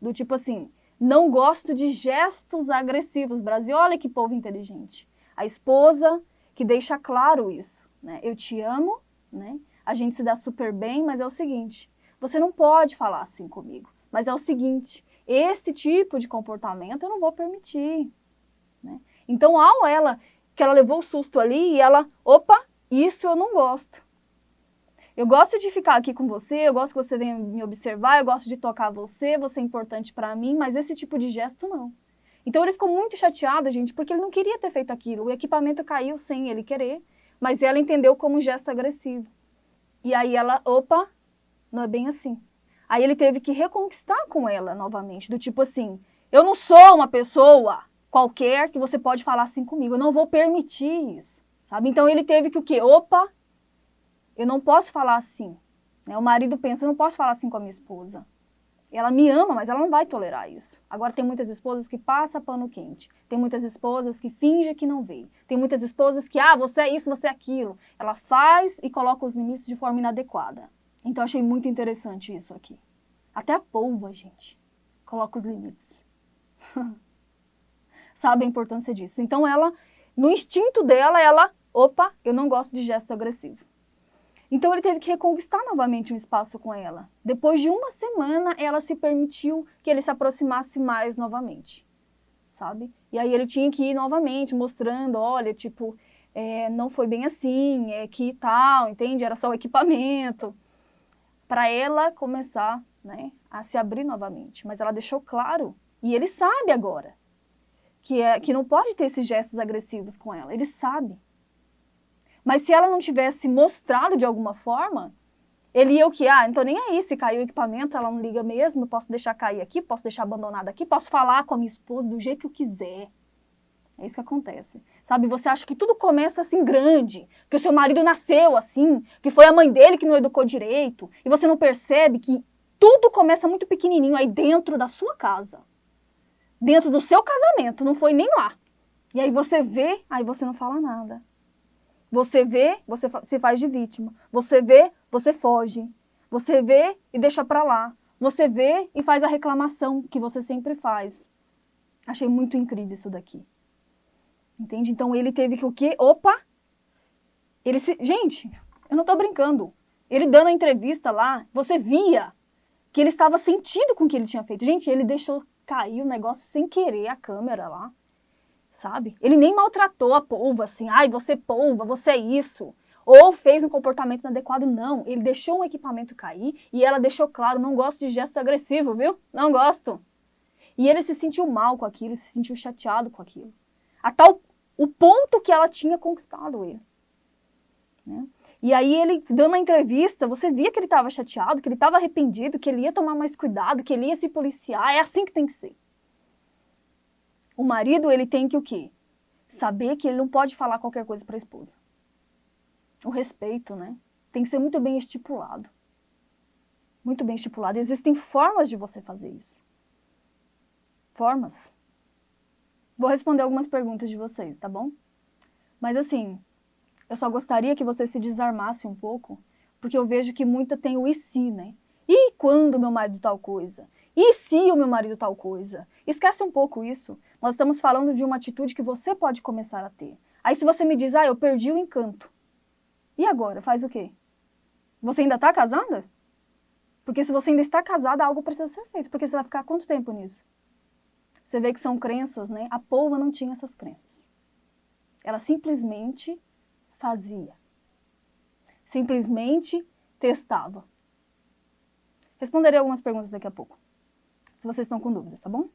Do tipo assim, não gosto de gestos agressivos. Brasil, olha que povo inteligente. A esposa que deixa claro isso, né? Eu te amo, né? A gente se dá super bem, mas é o seguinte, você não pode falar assim comigo. Mas é o seguinte, esse tipo de comportamento eu não vou permitir. Né? Então, que ela levou o susto ali e ela, opa, isso eu não gosto. Eu gosto de ficar aqui com você, eu gosto que você venha me observar, eu gosto de tocar você é importante pra mim, mas esse tipo de gesto não. Então ele ficou muito chateado, gente, porque ele não queria ter feito aquilo. O equipamento caiu sem ele querer, mas ela entendeu como um gesto agressivo. E aí ela, opa, não é bem assim. Aí ele teve que reconquistar com ela novamente, do tipo assim, eu não sou uma pessoa qualquer que você pode falar assim comigo, eu não vou permitir isso, sabe? Então ele teve que o quê? Opa, eu não posso falar assim. O marido pensa, eu não posso falar assim com a minha esposa. Ela me ama, mas ela não vai tolerar isso. Agora tem muitas esposas que passam pano quente. Tem muitas esposas que fingem que não vê. Tem muitas esposas que, você é isso, você é aquilo. Ela faz e coloca os limites de forma inadequada. Então achei muito interessante isso aqui. Até a polva, gente, coloca os limites. Sabe a importância disso. Então ela, no instinto dela, opa, eu não gosto de gesto agressivo. Então ele teve que reconquistar novamente um espaço com ela. Depois de uma semana, ela se permitiu que ele se aproximasse mais novamente, sabe? E aí ele tinha que ir novamente mostrando, olha, tipo, não foi bem assim, que tal, entende? Era só o equipamento. Para ela começar, né, a se abrir novamente. Mas ela deixou claro, e ele sabe agora, que não pode ter esses gestos agressivos com ela. Ele sabe. Mas se ela não tivesse mostrado de alguma forma, ele ia o quê? Não tô nem aí, se caiu o equipamento, ela não liga mesmo, eu posso deixar cair aqui, posso deixar abandonado aqui, posso falar com a minha esposa do jeito que eu quiser. É isso que acontece. Sabe, você acha que tudo começa assim grande, que o seu marido nasceu assim, que foi a mãe dele que não educou direito, e você não percebe que tudo começa muito pequenininho aí dentro da sua casa. Dentro do seu casamento, não foi nem lá. E aí você vê, aí você não fala nada. Você vê, você se faz de vítima. Você vê, você foge. Você vê e deixa pra lá. Você vê e faz a reclamação que você sempre faz. Achei muito incrível isso daqui. Entende? Então ele teve que o quê? Opa! Gente, eu não tô brincando. Ele dando a entrevista lá, você via que ele estava sentido com o que ele tinha feito. Gente, ele deixou cair o negócio sem querer, a câmera lá. Sabe? Ele nem maltratou a polva, assim, você polva, você é isso. Ou fez um comportamento inadequado, não. Ele deixou um equipamento cair e ela deixou claro, não gosto de gesto agressivo, viu? Não gosto. E ele se sentiu mal com aquilo, se sentiu chateado com aquilo. Até o ponto que ela tinha conquistado ele. Né? E aí ele, dando a entrevista, você via que ele estava chateado, que ele estava arrependido, que ele ia tomar mais cuidado, que ele ia se policiar. É assim que tem que ser. O marido, ele tem que o quê? Saber que ele não pode falar qualquer coisa para a esposa. O respeito, né? Tem que ser muito bem estipulado. Muito bem estipulado. Existem formas de você fazer isso. Formas. Vou responder algumas perguntas de vocês, tá bom? Mas assim, eu só gostaria que você se desarmasse um pouco, porque eu vejo que muita tem o e se, né? E quando meu marido tal coisa? E se o meu marido tal coisa? Esquece um pouco isso. Nós estamos falando de uma atitude que você pode começar a ter. Aí se você me diz, eu perdi o encanto. E agora? Faz o quê? Você ainda está casada? Porque se você ainda está casada, algo precisa ser feito. Porque você vai ficar quanto tempo nisso? Você vê que são crenças, né? A polva não tinha essas crenças. Ela simplesmente fazia. Simplesmente testava. Responderei algumas perguntas daqui a pouco. Se vocês estão com dúvidas, tá bom?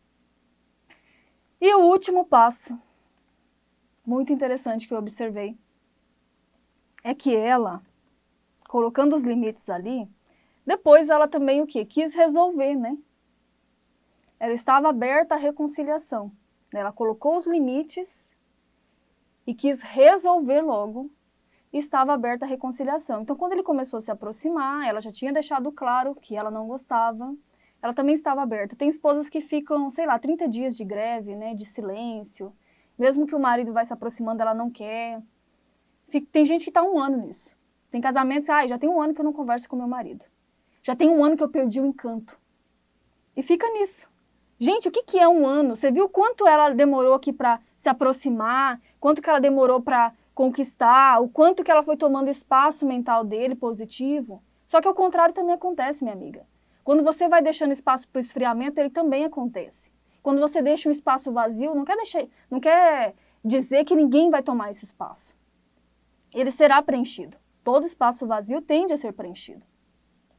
E o último passo, muito interessante que eu observei, é que ela, colocando os limites ali, depois ela também o quê? Quis resolver, né? Ela estava aberta à reconciliação. Ela colocou os limites e quis resolver logo e estava aberta à reconciliação. Então, quando ele começou a se aproximar, ela já tinha deixado claro que ela não gostava, ela também estava aberta. Tem esposas que ficam, 30 dias de greve, né, de silêncio. Mesmo que o marido vai se aproximando, ela não quer. Tem gente que está 1 ano nisso. Tem casamentos, já tem 1 ano que eu não converso com meu marido. Já tem 1 ano que eu perdi o encanto. E fica nisso. Gente, o que é 1 ano? Você viu quanto ela demorou aqui para se aproximar? Quanto que ela demorou para conquistar? O quanto que ela foi tomando espaço mental dele positivo? Só que o contrário também acontece, minha amiga. Quando você vai deixando espaço para o esfriamento, ele também acontece. Quando você deixa um espaço vazio, não quer dizer que ninguém vai tomar esse espaço. Ele será preenchido. Todo espaço vazio tende a ser preenchido.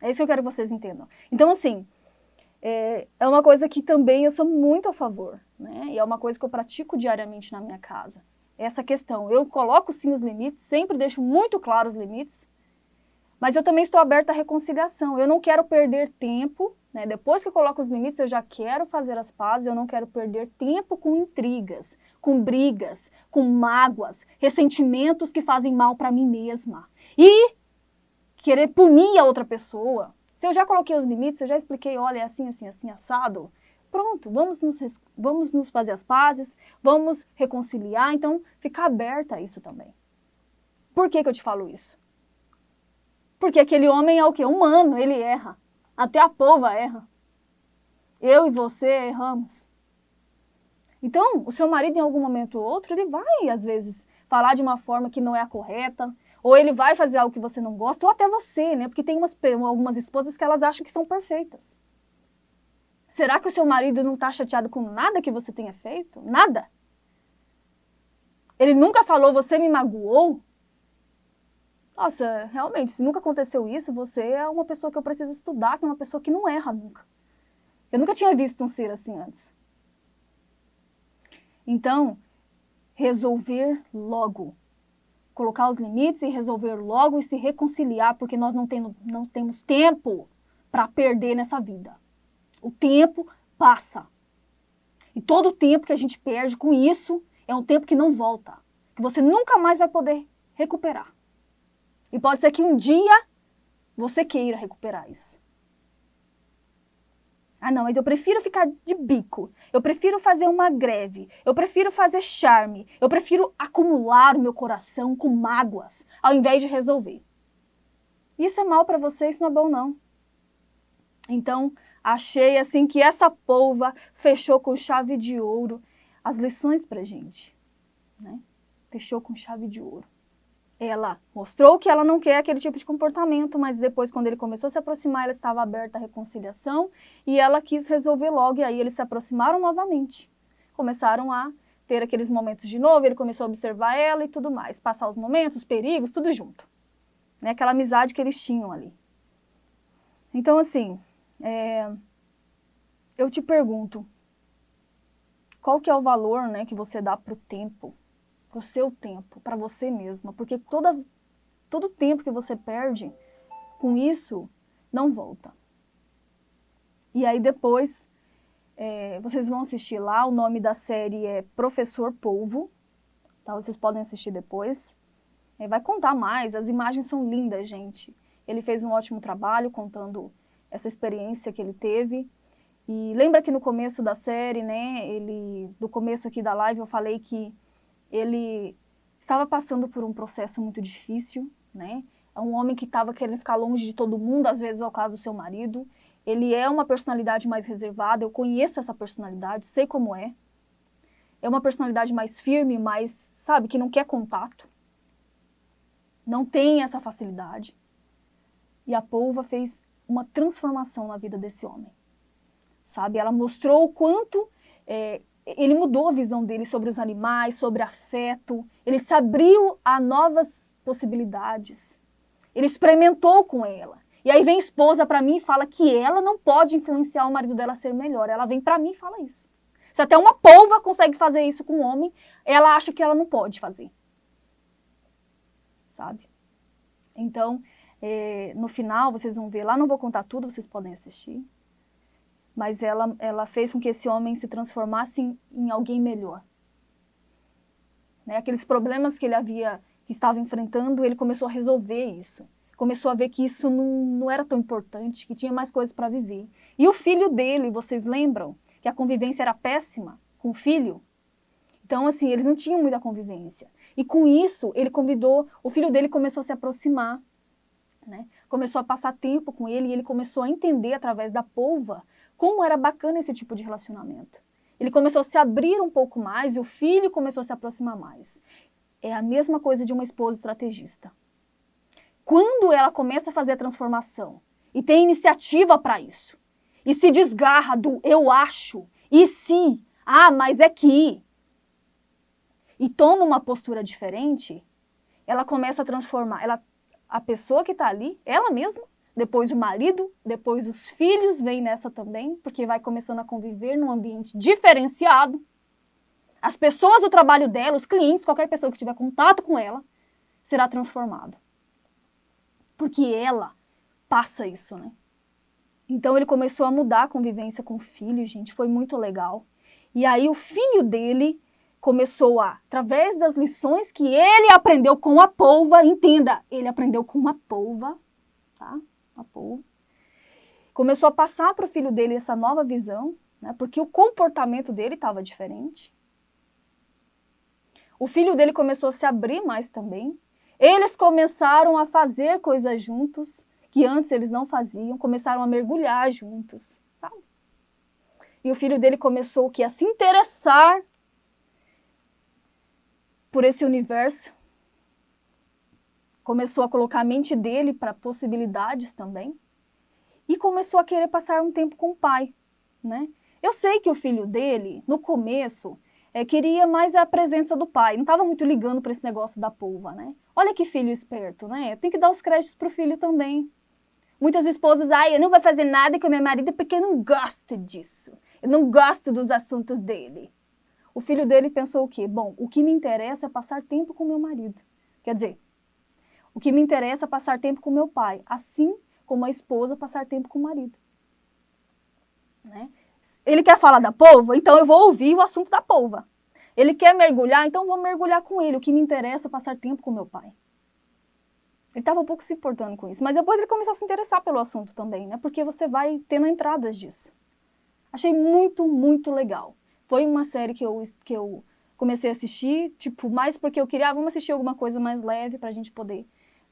É isso que eu quero que vocês entendam. Então, assim, é uma coisa que também eu sou muito a favor, né? E é uma coisa que eu pratico diariamente na minha casa. Essa questão, eu coloco sim os limites, sempre deixo muito claros os limites, mas eu também estou aberta à reconciliação. Eu não quero perder tempo, né? Depois que eu coloco os limites, eu já quero fazer as pazes, eu não quero perder tempo com intrigas, com brigas, com mágoas, ressentimentos que fazem mal para mim mesma. E querer punir a outra pessoa. Se eu já coloquei os limites, eu já expliquei, olha, é assim, assim, assim, assado, pronto, vamos nos fazer as pazes, vamos reconciliar, então fica aberta a isso também. Por que eu te falo isso? Porque aquele homem é o quê? Humano, ele erra. Até a polva erra. Eu e você erramos. Então, o seu marido em algum momento ou outro, ele vai, às vezes, falar de uma forma que não é a correta, ou ele vai fazer algo que você não gosta, ou até você, né? Porque tem algumas esposas que elas acham que são perfeitas. Será que o seu marido não está chateado com nada que você tenha feito? Nada? Ele nunca falou, você me magoou? Nossa, realmente, se nunca aconteceu isso, você é uma pessoa que eu preciso estudar, que é uma pessoa que não erra nunca. Eu nunca tinha visto um ser assim antes. Então, resolver logo. Colocar os limites e resolver logo e se reconciliar, porque nós não temos tempo para perder nessa vida. O tempo passa. E todo o tempo que a gente perde com isso é um tempo que não volta, que você nunca mais vai poder recuperar. E pode ser que um dia você queira recuperar isso. Ah, não, mas eu prefiro ficar de bico, eu prefiro fazer uma greve, eu prefiro fazer charme, eu prefiro acumular o meu coração com mágoas, ao invés de resolver. Isso é mal para você, isso não é bom não. Então, achei assim que essa polva fechou com chave de ouro as lições pra gente, né? Fechou com chave de ouro. Ela mostrou que ela não quer aquele tipo de comportamento, mas depois, quando ele começou a se aproximar, ela estava aberta à reconciliação e ela quis resolver logo, e aí eles se aproximaram novamente. Começaram a ter aqueles momentos de novo, ele começou a observar ela e tudo mais, passar os momentos, os perigos, tudo junto. Né? Aquela amizade que eles tinham ali. Então, assim, eu te pergunto, qual que é o valor, né, que você dá para o tempo? Para o seu tempo, para você mesma, porque todo tempo que você perde com isso não volta. E aí depois, vocês vão assistir lá, o nome da série é Professor Polvo, tá? Vocês podem assistir depois. Vai contar mais, as imagens são lindas, gente. Ele fez um ótimo trabalho contando essa experiência que ele teve. E lembra que no começo da série, né, do começo aqui da live, eu falei que ele estava passando por um processo muito difícil, né? É um homem que estava querendo ficar longe de todo mundo, às vezes é o caso do seu marido. Ele é uma personalidade mais reservada, eu conheço essa personalidade, sei como é. É uma personalidade mais firme, mais, sabe, que não quer contato. Não tem essa facilidade. E a polva fez uma transformação na vida desse homem. Sabe, ela mostrou o quanto ele mudou a visão dele sobre os animais, sobre afeto. Ele se abriu a novas possibilidades. Ele experimentou com ela. E aí vem a esposa para mim e fala que ela não pode influenciar o marido dela a ser melhor. Ela vem para mim e fala isso. Se até uma polva consegue fazer isso com um homem, ela acha que ela não pode fazer. Sabe? Então, no final, vocês vão ver lá, não vou contar tudo, vocês podem assistir. Mas ela fez com que esse homem se transformasse em alguém melhor. Né? Aqueles problemas que que estava enfrentando, ele começou a resolver isso. Começou a ver que isso não era tão importante, que tinha mais coisas para viver. E o filho dele, vocês lembram? Que a convivência era péssima com o filho? Então, assim, eles não tinham muita convivência. E com isso, o filho dele começou a se aproximar, né? Começou a passar tempo com ele e ele começou a entender através da polva como era bacana esse tipo de relacionamento. Ele começou a se abrir um pouco mais e o filho começou a se aproximar mais. É a mesma coisa de uma esposa estrategista. Quando ela começa a fazer a transformação e tem iniciativa para isso, e se desgarra do eu acho, e se, mas é que, e toma uma postura diferente, ela começa a transformar, ela a pessoa que está ali, ela mesma, depois o marido, depois os filhos vêm nessa também, porque vai começando a conviver num ambiente diferenciado. As pessoas do trabalho dela, os clientes, qualquer pessoa que tiver contato com ela, será transformada. Porque ela passa isso, né? Então ele começou a mudar a convivência com o filho, gente, foi muito legal. E aí o filho dele começou a, através das lições que ele aprendeu com a polva, entenda, ele aprendeu com uma polva, tá? Uma polva. Começou a passar para o filho dele essa nova visão, né? Porque o comportamento dele estava diferente. O filho dele começou a se abrir mais também. Eles começaram a fazer coisas juntos, que antes eles não faziam, começaram a mergulhar juntos, sabe? E o filho dele começou o quê? A se interessar por esse universo. Começou a colocar a mente dele para possibilidades também. E começou a querer passar um tempo com o pai, né? Eu sei que o filho dele, no começo, queria mais a presença do pai. Não estava muito ligando para esse negócio da polva, né? Olha que filho esperto, né? Tem que dar os créditos para o filho também. Muitas esposas, eu não vou fazer nada com meu marido porque eu não gosto disso. Eu não gosto dos assuntos dele. O filho dele pensou o quê? Bom, o que me interessa é passar tempo com meu marido. Quer dizer, o que me interessa é passar tempo com meu pai, assim como a esposa passar tempo com o marido. Né? Ele quer falar da polva, então eu vou ouvir o assunto da polva. Ele quer mergulhar, então eu vou mergulhar com ele. O que me interessa é passar tempo com meu pai. Ele estava um pouco se importando com isso, mas depois ele começou a se interessar pelo assunto também, né? Porque você vai tendo entradas disso. Achei muito, muito legal. Foi uma série que eu comecei a assistir, tipo, mais porque eu queria, vamos assistir alguma coisa mais leve pra gente poder,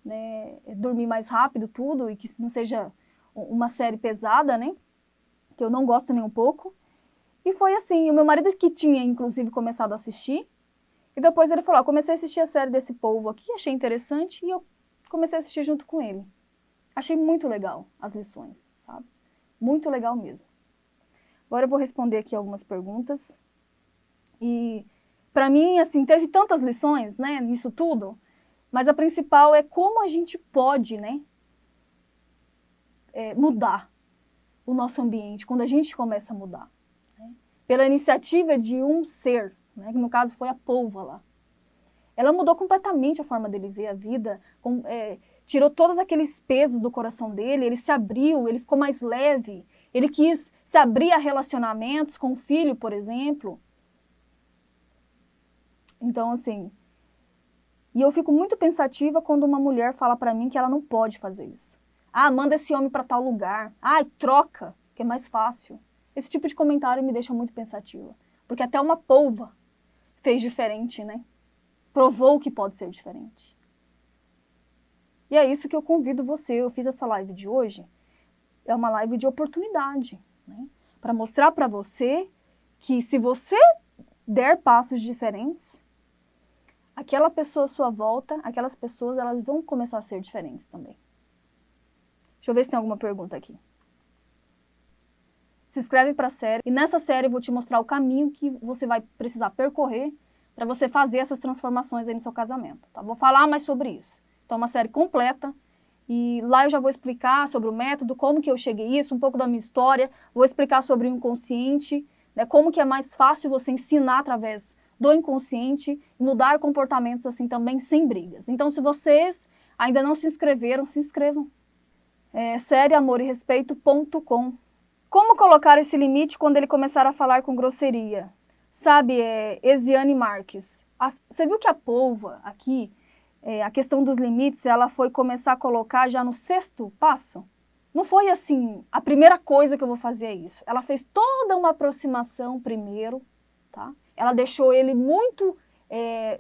né, dormir mais rápido tudo e que não seja uma série pesada, né? Que eu não gosto nem um pouco. E foi assim, o meu marido que tinha, inclusive, começado a assistir, e depois ele falou, comecei a assistir a série desse povo aqui, achei interessante, e eu comecei a assistir junto com ele. Achei muito legal as lições, sabe? Muito legal mesmo. Agora eu vou responder aqui algumas perguntas. E para mim, assim, teve tantas lições, né, nisso tudo, mas a principal é como a gente pode, né, mudar o nosso ambiente, quando a gente começa a mudar. Né? Pela iniciativa de um ser, né, que no caso foi a polva lá. Ela mudou completamente a forma dele ver a vida, tirou todos aqueles pesos do coração dele, ele se abriu, ele ficou mais leve, ele quis se abrir a relacionamentos com o filho, por exemplo. Então, assim, e eu fico muito pensativa quando uma mulher fala pra mim que ela não pode fazer isso. Manda esse homem pra tal lugar. Troca, que é mais fácil. Esse tipo de comentário me deixa muito pensativa. Porque até uma polva fez diferente, né? Provou que pode ser diferente. E é isso que eu convido você. Eu fiz essa live de hoje. É uma live de oportunidade, né? Para mostrar para você que se você der passos diferentes, aquela pessoa à sua volta, aquelas pessoas, elas vão começar a ser diferentes também. Deixa eu ver se tem alguma pergunta aqui. Se inscreve para a série. E nessa série eu vou te mostrar o caminho que você vai precisar percorrer para você fazer essas transformações aí no seu casamento. Tá? Vou falar mais sobre isso. Então é uma série completa. E lá eu já vou explicar sobre o método, como que eu cheguei a isso, um pouco da minha história. Vou explicar sobre o inconsciente, né, como que é mais fácil você ensinar através do inconsciente, mudar comportamentos assim também sem brigas. Então se vocês ainda não se inscreveram, se inscrevam. Sérioamorerespeito.com. Como colocar esse limite quando ele começar a falar com grosseria? Sabe, Esiane Marques, você viu que a polva aqui, a questão dos limites, ela foi começar a colocar já no 6º passo? Não foi assim, a primeira coisa que eu vou fazer é isso. Ela fez toda uma aproximação primeiro, tá? Ela deixou ele muito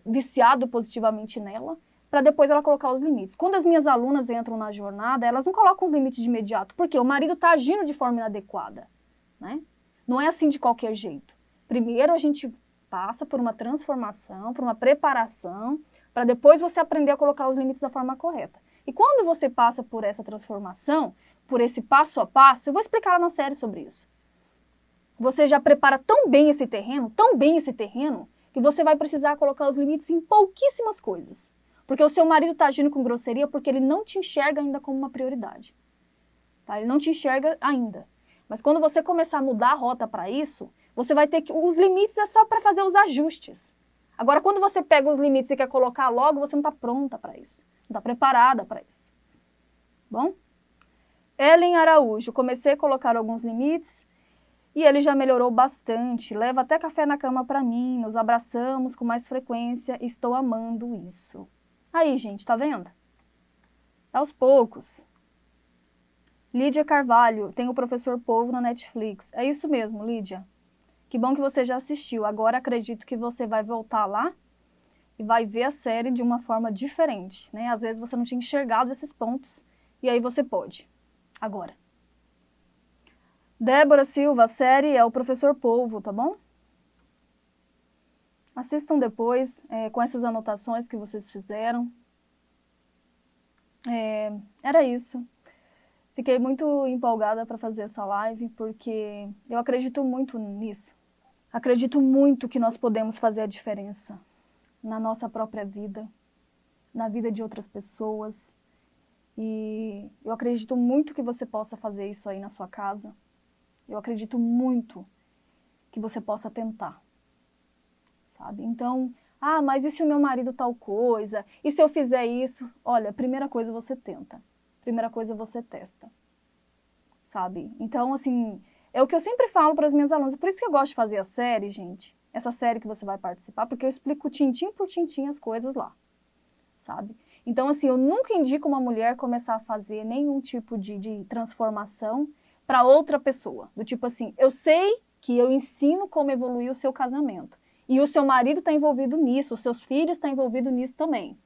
viciado positivamente nela, para depois ela colocar os limites. Quando as minhas alunas entram na jornada, elas não colocam os limites de imediato, porque o marido está agindo de forma inadequada, né? Não é assim de qualquer jeito. Primeiro a gente passa por uma transformação, por uma preparação, para depois você aprender a colocar os limites da forma correta. E quando você passa por essa transformação, por esse passo a passo, eu vou explicar lá na série sobre isso. Você já prepara tão bem esse terreno, que você vai precisar colocar os limites em pouquíssimas coisas. Porque o seu marido está agindo com grosseria porque ele não te enxerga ainda como uma prioridade. Tá? Ele não te enxerga ainda. Mas quando você começar a mudar a rota para isso, você vai ter que... Os limites é só para fazer os ajustes. Agora, quando você pega os limites e quer colocar logo, você não está pronta para isso. Não está preparada para isso. Bom? Ellen Araújo, comecei a colocar alguns limites e ele já melhorou bastante. Leva até café na cama para mim, nos abraçamos com mais frequência, estou amando isso. Aí, gente, tá vendo? Aos poucos. Lídia Carvalho, tem o Professor Polvo na Netflix. É isso mesmo, Lídia. Que bom que você já assistiu. Agora acredito que você vai voltar lá e vai ver a série de uma forma diferente, né? Às vezes você não tinha enxergado esses pontos e aí você pode. Agora. Débora Silva, a série é o Professor Polvo, tá bom? Assistam depois com essas anotações que vocês fizeram. Era isso. Fiquei muito empolgada para fazer essa live porque eu acredito muito nisso. Acredito muito que nós podemos fazer a diferença na nossa própria vida, na vida de outras pessoas. E eu acredito muito que você possa fazer isso aí na sua casa. Eu acredito muito que você possa tentar, sabe? Então, mas e se o meu marido tal coisa? E se eu fizer isso? Olha, primeira coisa você tenta. Primeira coisa você testa, sabe? Então, assim, é o que eu sempre falo para as minhas alunas. Por isso que eu gosto de fazer a série, gente. Essa série que você vai participar, porque eu explico tintim por tintim as coisas lá, sabe? Então, assim, eu nunca indico uma mulher começar a fazer nenhum tipo de transformação para outra pessoa. Do tipo assim, eu sei que eu ensino como evoluir o seu casamento. E o seu marido está envolvido nisso, os seus filhos estão envolvidos nisso também.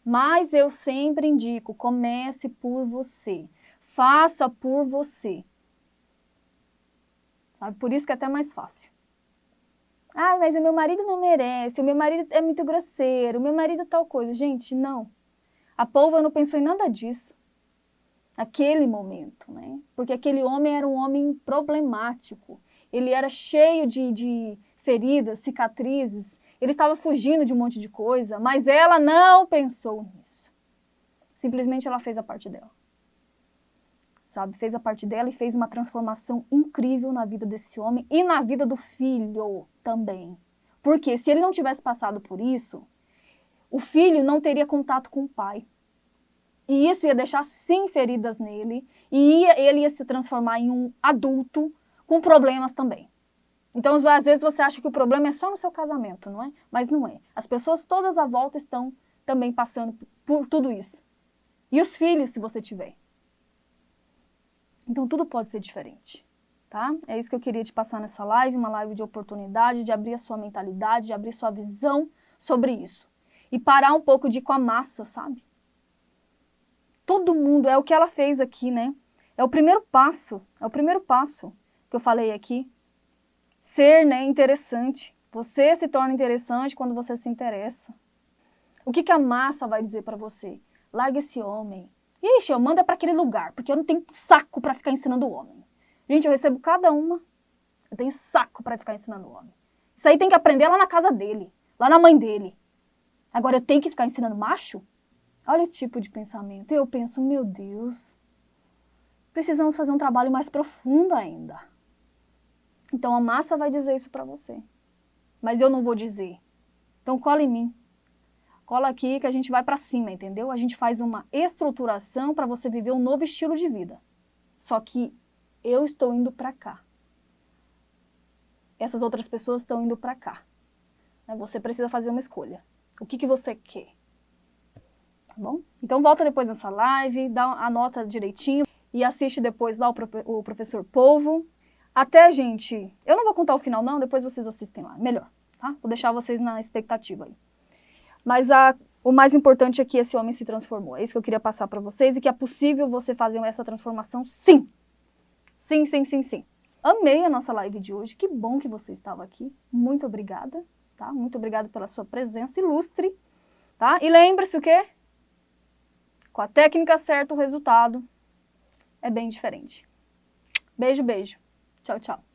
Mas eu sempre indico, comece por você. Faça por você. Sabe? Por isso que é até mais fácil. Mas o meu marido não merece, o meu marido é muito grosseiro, o meu marido tal coisa. Gente, não. A Polva não pensou em nada disso. Naquele momento, né? Porque aquele homem era um homem problemático. Ele era cheio de feridas, cicatrizes. Ele estava fugindo de um monte de coisa, mas ela não pensou nisso. Simplesmente ela fez a parte dela. Sabe? Fez a parte dela e fez uma transformação incrível na vida desse homem e na vida do filho também. Porque se ele não tivesse passado por isso, o filho não teria contato com o pai. E isso ia deixar, sim, feridas nele. E ele ia se transformar em um adulto com problemas também. Então, às vezes, você acha que o problema é só no seu casamento, não é? Mas não é. As pessoas todas à volta estão também passando por tudo isso. E os filhos, se você tiver. Então, tudo pode ser diferente, tá? É isso que eu queria te passar nessa live, uma live de oportunidade, de abrir a sua mentalidade, de abrir sua visão sobre isso. E parar um pouco de ir com a massa, sabe? Todo mundo, é o que ela fez aqui, né? É o primeiro passo que eu falei aqui. Ser, né, interessante. Você se torna interessante quando você se interessa. O que a massa vai dizer pra você? Larga esse homem. Ixi, eu mando para aquele lugar, porque eu não tenho saco para ficar ensinando o homem. Gente, eu recebo cada uma. Eu tenho saco para ficar ensinando o homem. Isso aí tem que aprender lá na casa dele, lá na mãe dele. Agora eu tenho que ficar ensinando macho? Olha o tipo de pensamento. E eu penso, meu Deus, precisamos fazer um trabalho mais profundo ainda. Então a massa vai dizer isso para você. Mas eu não vou dizer. Então cola em mim. Cola aqui que a gente vai para cima, entendeu? A gente faz uma estruturação para você viver um novo estilo de vida. Só que eu estou indo para cá. Essas outras pessoas estão indo para cá. Você precisa fazer uma escolha. O que você quer? Tá bom? Então volta depois nessa live, anota direitinho e assiste depois lá o Professor Polvo. Até, gente, eu não vou contar o final não, depois vocês assistem lá, melhor, tá? Vou deixar vocês na expectativa aí. Mas o mais importante é que esse homem se transformou. É isso que eu queria passar para vocês e que é possível você fazer essa transformação, sim. Sim, sim, sim, sim. Amei a nossa live de hoje. Que bom que você estava aqui. Muito obrigada, tá? Muito obrigada pela sua presença ilustre, tá? E lembre-se o quê? Com a técnica certa, o resultado é bem diferente. Beijo, beijo. Tchau, tchau.